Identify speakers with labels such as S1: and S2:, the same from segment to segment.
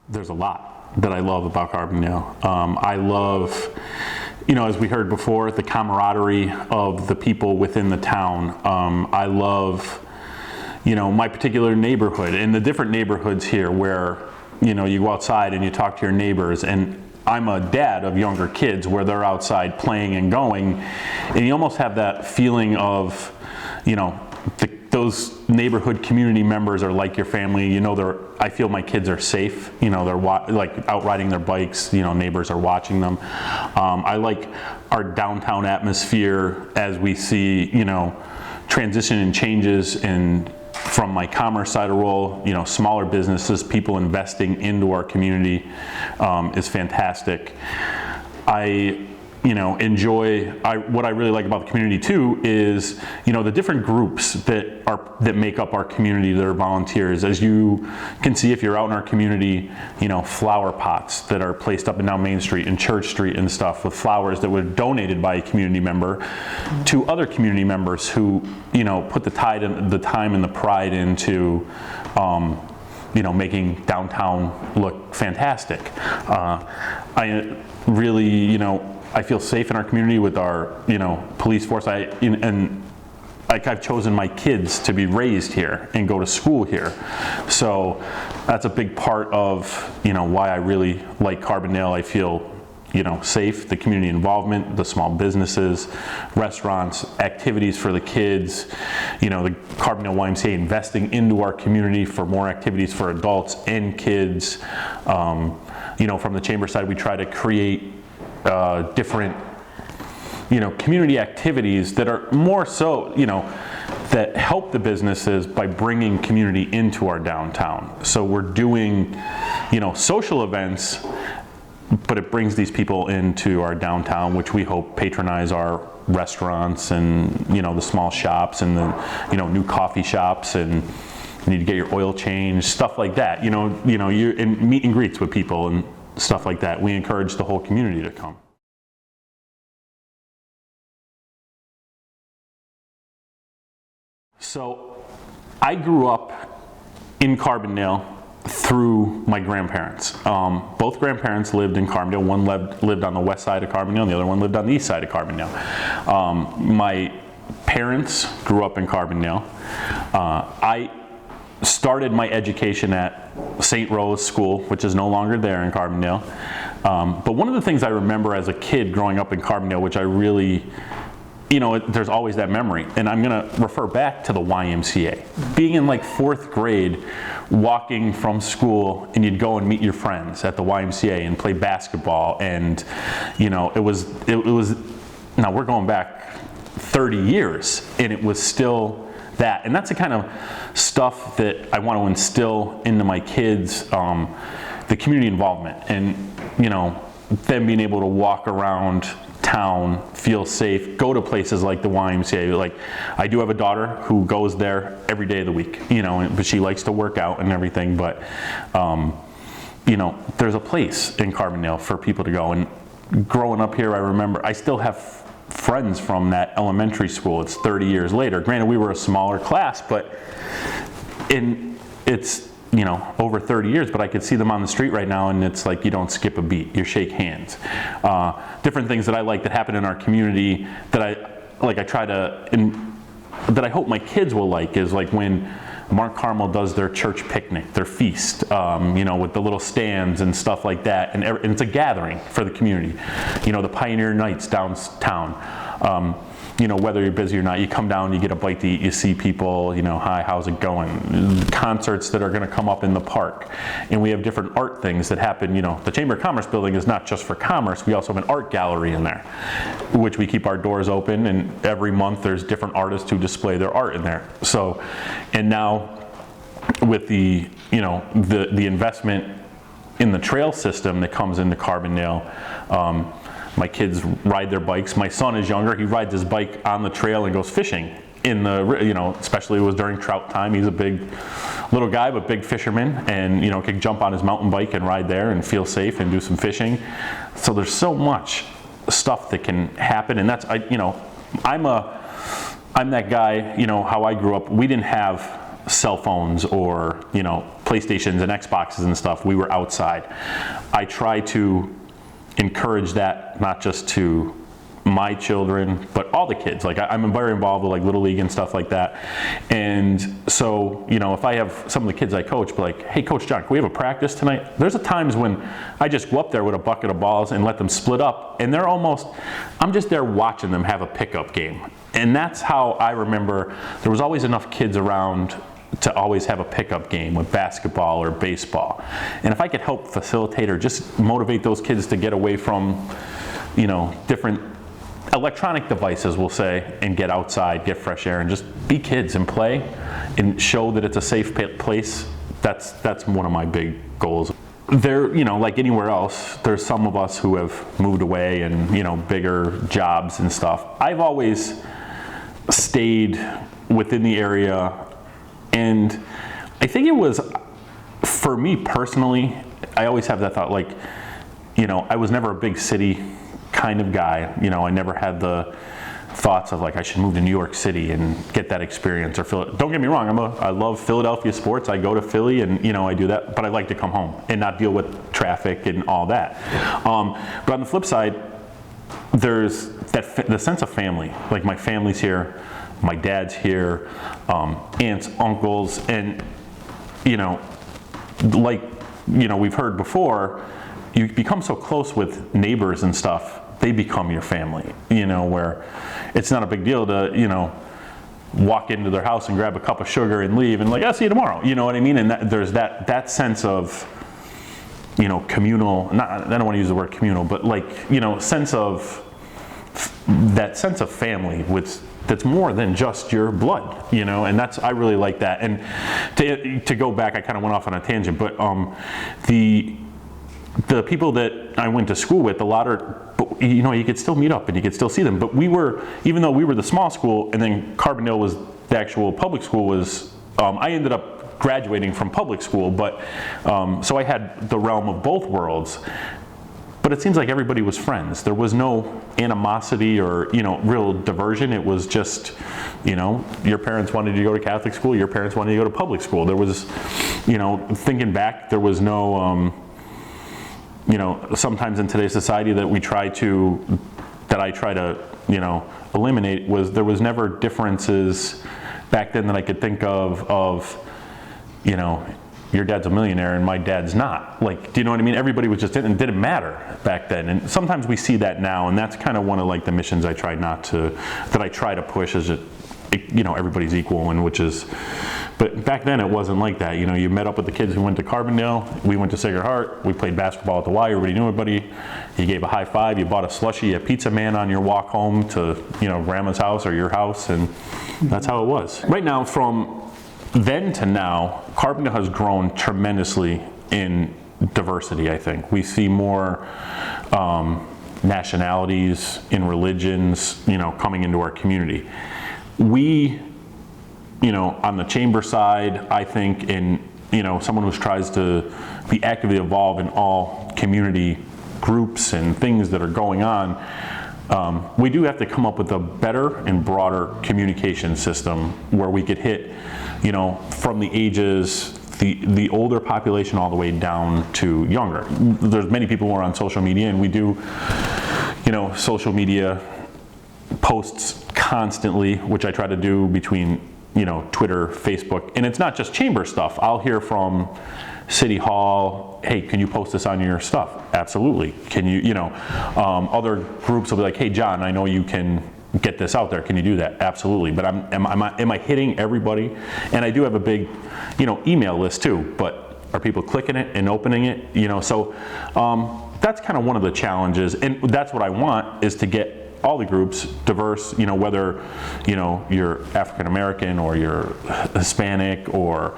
S1: There's a lot that I love about Carbondale. I love, as we heard before, the camaraderie of the people within the town. I love, my particular neighborhood and the different neighborhoods here where, you go outside and you talk to your neighbors. And I'm a dad of younger kids where they're outside playing and going, and you almost have that feeling of, those neighborhood community members are like your family. I feel my kids are safe. They're like out riding their bikes. Neighbors are watching them. I like our downtown atmosphere as we see, transition and changes from my commerce side of role. Smaller businesses, people investing into our community is fantastic. I enjoy, what I really like about the community too is, the different groups that make up our community that are volunteers. As you can see, if you're out in our community, flower pots that are placed up and down Main Street and Church Street and stuff with flowers that were donated by a community member to other community members who, put the time and the pride into, making downtown look fantastic. I really, I feel safe in our community with our, police force. I've chosen my kids to be raised here and go to school here. So that's a big part of, why I really like Carbondale. I feel, safe, the community involvement, the small businesses, restaurants, activities for the kids, the Carbondale YMCA investing into our community for more activities for adults and kids. From the chamber side, we try to create different, community activities that are more so, that help the businesses by bringing community into our downtown. So we're doing, social events, but it brings these people into our downtown, which we hope patronize our restaurants and, the small shops and the, new coffee shops, and you need to get your oil changed, stuff like that. You and meet and greets with people and stuff like that. We encourage the whole community to come. So I grew up in Carbondale through my grandparents. Both grandparents lived in Carbondale. One lived on the west side of Carbondale, and the other one lived on the east side of Carbondale. My parents grew up in Carbondale. I started my education at St. Rose School, which is no longer there in Carbondale. But one of the things I remember as a kid growing up in Carbondale, which I really, there's always that memory, and I'm gonna refer back to the YMCA. Being in like 4th grade, walking from school, and you'd go and meet your friends at the YMCA and play basketball, and it was, now we're going back 30 years, and it was still that. And that's the kind of stuff that I want to instill into my kids, the community involvement, and them being able to walk around town, feel safe, go to places like the YMCA. Like, I do have a daughter who goes there every day of the week, but she likes to work out and everything, but there's a place in Carbondale for people to go. And growing up here, I remember I still have friends from that elementary school. It's 30 years later. Granted, we were a smaller class, but it's over 30 years, but I could see them on the street right now, and it's like you don't skip a beat, you shake hands. Different things that I like that happen in our community that that I hope my kids will like is like when Mark Carmel does their church picnic, their feast, with the little stands and stuff like that, and it's a gathering for the community. The Pioneer Nights downtown. Whether you're busy or not, you come down, you get a bite to eat, you see people, hi, how's it going? Concerts that are going to come up in the park. And we have different art things that happen. The Chamber of Commerce building is not just for commerce. We also have an art gallery in there, which we keep our doors open, and every month there's different artists who display their art in there. So, and now with the investment in the trail system that comes into Carbondale, my kids ride their bikes. My son is younger. He rides his bike on the trail and goes fishing in the, especially it was during trout time. He's a big little guy, but big fisherman, and, can jump on his mountain bike and ride there and feel safe and do some fishing. So there's so much stuff that can happen. And that's, I'm that guy, how I grew up. We didn't have cell phones or, PlayStations and Xboxes and stuff. We were outside. I try to encourage that, not just to my children, but all the kids. Like I'm very involved with like Little League and stuff like that. And so, if I have some of the kids I coach, be like, hey, Coach John, can we have a practice tonight? There's times when I just go up there with a bucket of balls and let them split up, and I'm just there watching them have a pickup game. And that's how I remember there was always enough kids around to always have a pickup game with basketball or baseball. And if I could help facilitate or just motivate those kids to get away from, different electronic devices, we'll say, and get outside, get fresh air, and just be kids and play and show that it's a safe place, that's one of my big goals. There, like anywhere else, there's some of us who have moved away and, bigger jobs and stuff. I've always stayed within the area, and I think it was, for me personally, I always have that thought, like, I was never a big city kind of guy. I never had the thoughts of like I should move to New York City and get that experience, or don't get me wrong, I love Philadelphia sports. I go to Philly and I do that, but I like to come home and not deal with traffic and all that. But on the flip side, there's the sense of family. Like my family's here, my dad's here, aunts, uncles, and we've heard before, you become so close with neighbors and stuff, they become your family, where it's not a big deal to, walk into their house and grab a cup of sugar and leave and like, I'll see you tomorrow, you know what I mean? And there's that sense of, communal, I don't want to use the word communal, but like, sense of family that's more than just your blood, and I really like that. And to go back, I kind of went off on a tangent, but the people that I went to school with, you could still meet up and you could still see them. But even though we were the small school, and then Carbondale was the actual public school, I ended up graduating from public school, but so I had the realm of both worlds. But it seems like everybody was friends. There was no animosity or, real diversion. It was just, your parents wanted you to go to Catholic school, your parents wanted you to go to public school. There was, thinking back, there was no, sometimes in today's society that I try to, eliminate, there was never differences back then that I could think of, your dad's a millionaire and my dad's not. Like, do you know what I mean? Everybody was just, it didn't matter back then. And sometimes we see that now, and that's kind of one of like the missions I try to push is that, everybody's equal, and but back then it wasn't like that. You met up with the kids who went to Carbondale, we went to Sacred Heart, we played basketball at the Y, everybody knew everybody. You gave a high five, you bought a slushie, a pizza man on your walk home to, grandma's house or your house, and that's how it was. Right now, from then to now, Carbondale has grown tremendously in diversity, I think. We see more nationalities and religions, coming into our community. We, on the chamber side, I think, in, someone who tries to be actively involved in all community groups and things that are going on, we do have to come up with a better and broader communication system where we could hit, from the ages, the older population all the way down to younger. There's many people who are on social media, and we do, social media posts constantly, which I try to do between, Twitter, Facebook, and it's not just chamber stuff. I'll hear from City Hall, hey, can you post this on your stuff? Absolutely. Can you, other groups will be like, hey, John, I know you can get this out there. Can you do that? Absolutely. But am I hitting everybody? And I do have a big, email list too, but are people clicking it and opening it? So that's kind of one of the challenges. And that's what I want, is to get all the groups diverse, whether, you're African American or you're Hispanic or,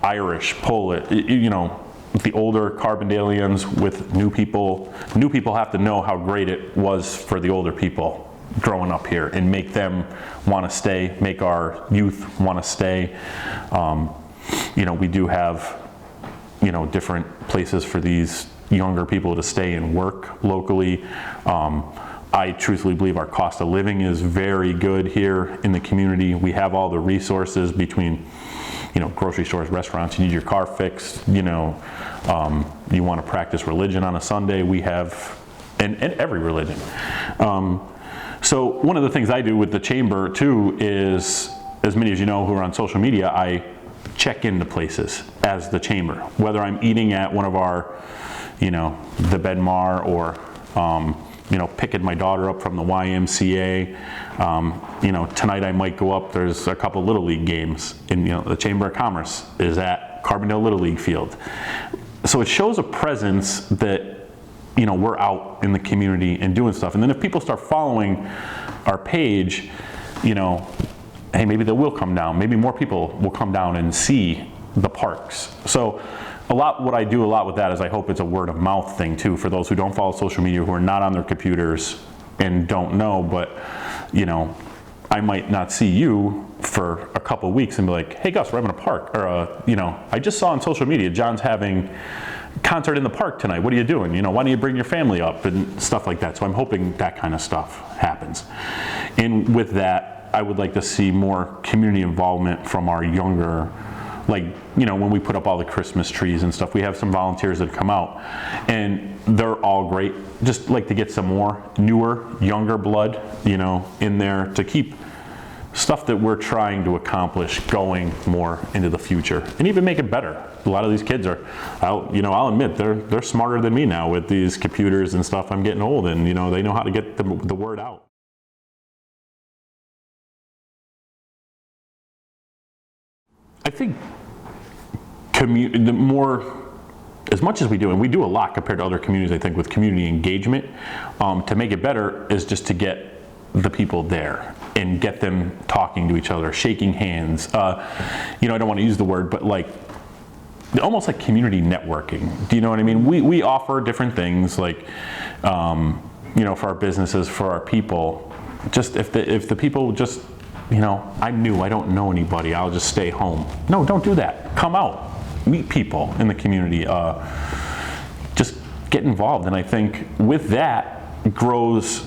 S1: Irish, Polish, the older Carbondalians with new people. New people have to know how great it was for the older people growing up here and make them want to stay, make our youth want to stay. We do have, different places for these younger people to stay and work locally. I truthfully believe our cost of living is very good here in the community. We have all the resources between, grocery stores, restaurants, you need your car fixed, you want to practice religion on a Sunday, we have, and every religion. So one of the things I do with the chamber too is, as many as you know who are on social media, I check into places as the chamber, whether I'm eating at one of our, the Bedmar, or picking my daughter up from the YMCA. Tonight I might go up, there's a couple Little League games, and the Chamber of Commerce is at Carbondale Little League field. So it shows a presence that, we're out in the community and doing stuff. And then if people start following our page, hey, maybe they will come down. Maybe more people will come down and see the parks. So what I do a lot with that is I hope it's a word of mouth thing too, for those who don't follow social media, who are not on their computers and don't know, but I might not see you for a couple of weeks and be like, hey Gus, we're having a park, or I just saw on social media John's having concert in the park tonight, what are you doing? Why don't you bring your family up, and stuff like that. So I'm hoping that kind of stuff happens. And with that, I would like to see more community involvement from our younger, when we put up all the Christmas trees and stuff, we have some volunteers that come out, and they're all great. Just like to get some more newer, younger blood, in there to keep stuff that we're trying to accomplish going more into the future, and even make it better. A lot of these kids are, I'll admit, they're smarter than me now with these computers and stuff. I'm getting old, and they know how to get the word out. I think as much as we do, and we do a lot compared to other communities, I think, with community engagement, to make it better is just to get the people there and get them talking to each other, shaking hands. I don't want to use the word, but almost like community networking. Do you know what I mean? We offer different things, for our businesses, for our people. Just if the people just, I'm new, I don't know anybody, I'll just stay home. No, don't do that. Come out, meet people in the community, just get involved. And I think with that grows,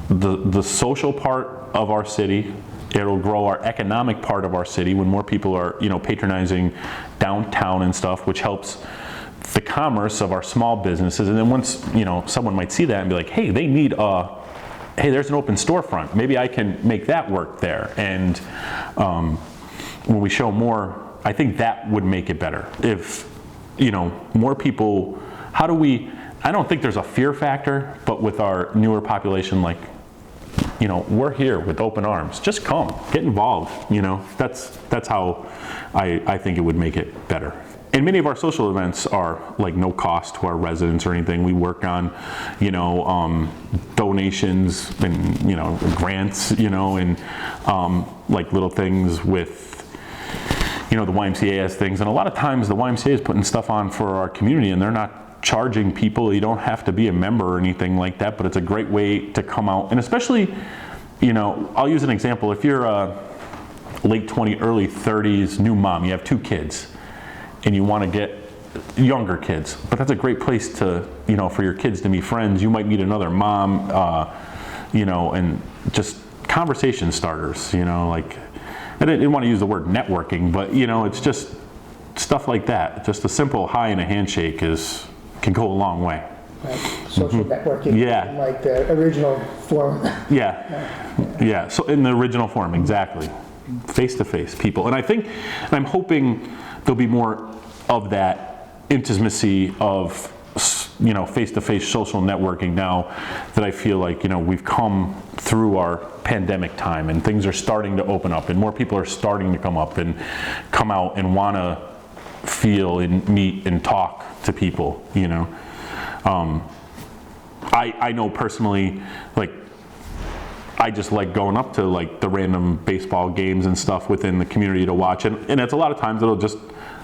S1: the social part of our city. It'll grow our economic part of our city when more people are, patronizing downtown and stuff, which helps the commerce of our small businesses. And then once, someone might see that and be like, hey, they need hey, there's an open storefront. Maybe I can make that work there. And when we show more, I think that would make it better. If, more people, I don't think there's a fear factor, but with our newer population, we're here with open arms. Just come, get involved. That's how I think it would make it better. And many of our social events are no cost to our residents or anything. We work on, donations and, grants, and little things with, the YMCA has things. And a lot of times the YMCA is putting stuff on for our community, and they're not charging people. You don't have to be a member or anything like that, but it's a great way to come out. And especially, I'll use an example. If you're a late 20s, early 30s new mom, you have 2 kids, and you want to get younger kids, but that's a great place to, for your kids to meet friends. You might meet another mom, and just conversation starters, I didn't want to use the word networking, but it's just stuff like that. Just a simple hi and a handshake can go a long way.
S2: Right. Social networking,
S1: yeah.
S2: Like the original form.
S1: Yeah. So in the original form, exactly. Face-to-face people. And I'm hoping there'll be more of that intimacy of, face-to-face social networking now that I feel like, we've come through our pandemic time and things are starting to open up and more people are starting to come up and come out and want to feel and meet and talk to people, I know personally, I just like going up to the random baseball games and stuff within the community to watch, and it's a lot of times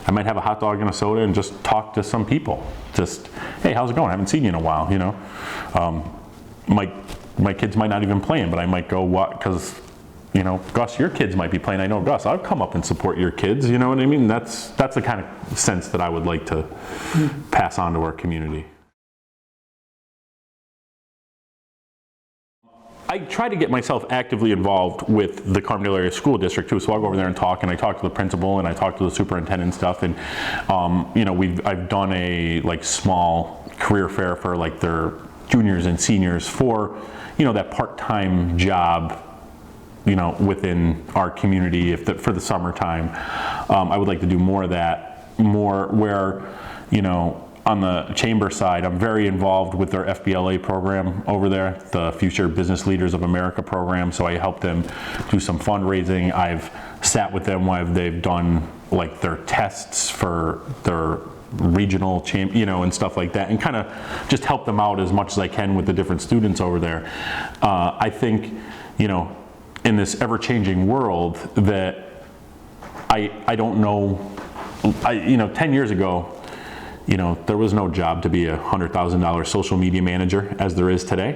S1: I might have a hot dog and a soda and just talk to some people. Just, hey, how's it going? I haven't seen you in a while, My kids might not even playing, but I might go, what? Because, Gus, your kids might be playing. I know, Gus, I'll come up and support your kids. You know what I mean? That's the kind of sense that I would like to pass on to our community. I try to get myself actively involved with the Carbondale Area School District too. So I'll go over there and talk, and I talk to the principal and I talk to the superintendent and stuff. And you know, I've done a like small career fair for like their juniors and seniors for, you know, that part-time job, you know, within our community for the summertime. I would like to do more of that, more where, you know, on the chamber side, I'm very involved with their FBLA program over there, the Future Business Leaders of America program. So I help them do some fundraising. I've sat with them while they've done like their tests for their regional chamber, you know, and stuff like that, and kind of just help them out as much as I can with the different students over there. I think, you know, in this ever-changing world that I don't know, you know, 10 years ago, you know, there was no job to be a $100,000 social media manager as there is today.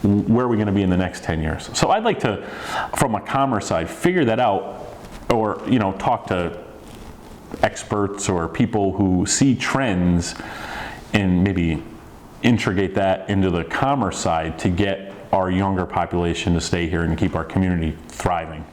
S1: Where are we going to be in the next 10 years? So I'd like to, from a commerce side, figure that out, or, you know, talk to experts or people who see trends and maybe integrate that into the commerce side to get our younger population to stay here and keep our community thriving.